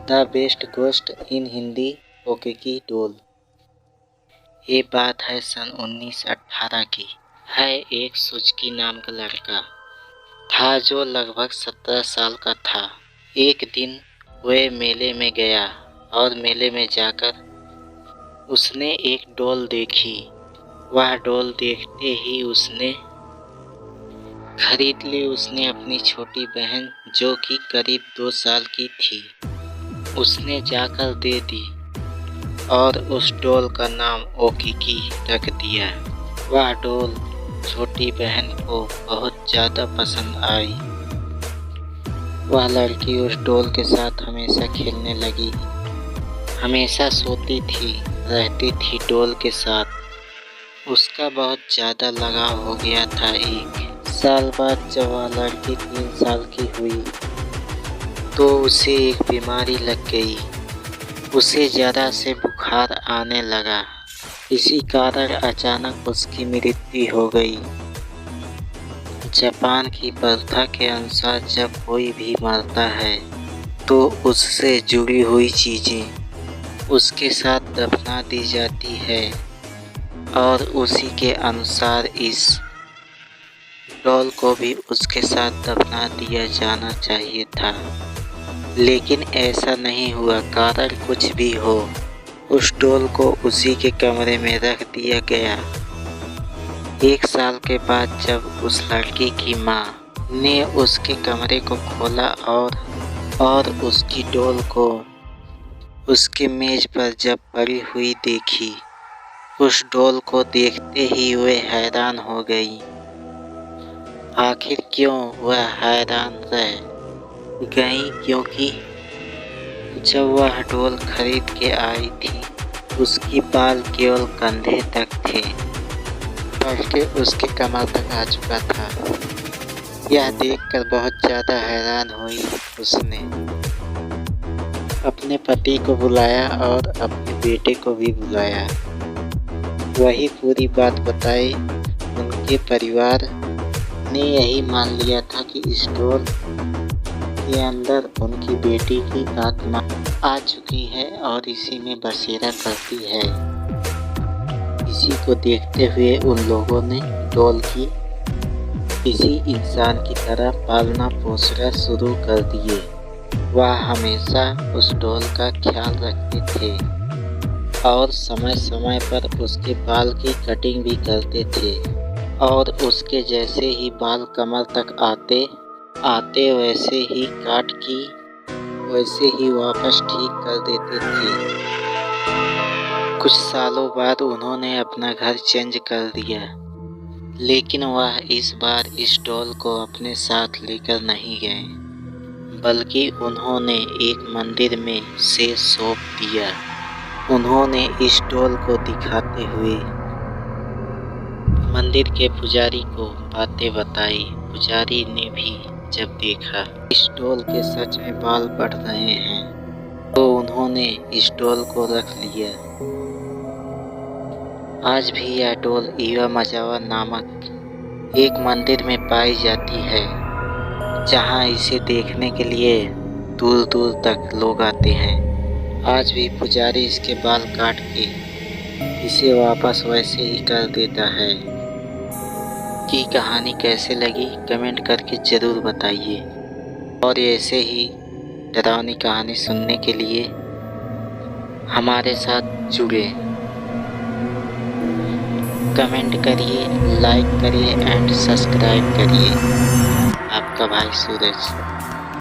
The best ghost in Hindi ओकेकी डोल। ये बात है सन 1918 की। है एक सुजुकी नाम का लड़का था जो लगभग 17 साल का था। एक दिन वह मेले में गया और मेले में जाकर उसने एक डॉल देखी। वह डॉल देखते ही उसने खरीद ली। उसने अपनी छोटी बहन जो कि करीब 2 साल की थी उसने जाकर दे दी और उस डॉल का नाम ओकेकी रख दिया। वह डॉल छोटी बहन को बहुत ज़्यादा पसंद आई। वह लड़की उस डॉल के साथ हमेशा खेलने लगी, हमेशा सोती थी, रहती थी डॉल के साथ। उसका बहुत ज़्यादा लगाव हो गया था। 1 साल बाद जब वह लड़की 3 साल की हुई तो उसे एक बीमारी लग गई। उसे ज़रा से बुखार आने लगा। इसी कारण अचानक उसकी मृत्यु हो गई। जापान की प्रथा के अनुसार जब कोई भी मरता है तो उससे जुड़ी हुई चीज़ें उसके साथ दफना दी जाती है और उसी के अनुसार इस डॉल को भी उसके साथ दफना दिया जाना चाहिए था, लेकिन ऐसा नहीं हुआ। कारण कुछ भी हो, उस डॉल को उसी के कमरे में रख दिया गया। 1 साल के बाद जब उस लड़की की माँ ने उसके कमरे को खोला और उसकी डॉल को उसके मेज पर जब पड़ी हुई देखी, उस डॉल को देखते ही वह हैरान हो गई। आखिर क्यों वह हैरान रह गई? क्योंकि जब वह डॉल खरीद के आई थी उसकी बाल केवल कंधे तक थे, बल्कि उसके कमर तक आ चुका था। यह देखकर बहुत ज़्यादा हैरान हुई। उसने अपने पति को बुलाया और अपने बेटे को भी बुलाया। वही पूरी बात बताई। उनके परिवार ने यही मान लिया था कि इस डॉल के अंदर उनकी बेटी की आत्मा आ चुकी है और इसी में बसेरा करती है। इसी को देखते हुए उन लोगों ने डॉल की किसी इंसान की तरह पालना पोसना शुरू कर दिए। वह हमेशा उस डॉल का ख्याल रखते थे और समय समय पर उसके बाल की कटिंग भी करते थे और उसके जैसे ही बाल कमर तक आते वैसे ही काट की वैसे ही वापस ठीक कर देते थे। कुछ सालों बाद उन्होंने अपना घर चेंज कर दिया, लेकिन वह इस बार इस डॉल को अपने साथ लेकर नहीं गए, बल्कि उन्होंने एक मंदिर में से सौंप दिया। उन्होंने इस डॉल को दिखाते हुए मंदिर के पुजारी को बातें बताई। पुजारी ने भी जब देखा इस डॉल के सच में बाल बढ़ रहे हैं तो उन्होंने इस डॉल को रख लिया। आज भी यह डॉल इवामाजावा नामक एक मंदिर में पाई जाती है, जहां इसे देखने के लिए दूर दूर तक लोग आते हैं। आज भी पुजारी इसके बाल काट के इसे वापस वैसे ही कर देता है। की कहानी कैसे लगी कमेंट करके ज़रूर बताइए और ऐसे ही डरावनी कहानी सुनने के लिए हमारे साथ जुड़े। कमेंट करिए, लाइक करिए एंड सब्सक्राइब करिए। आपका भाई सूरज।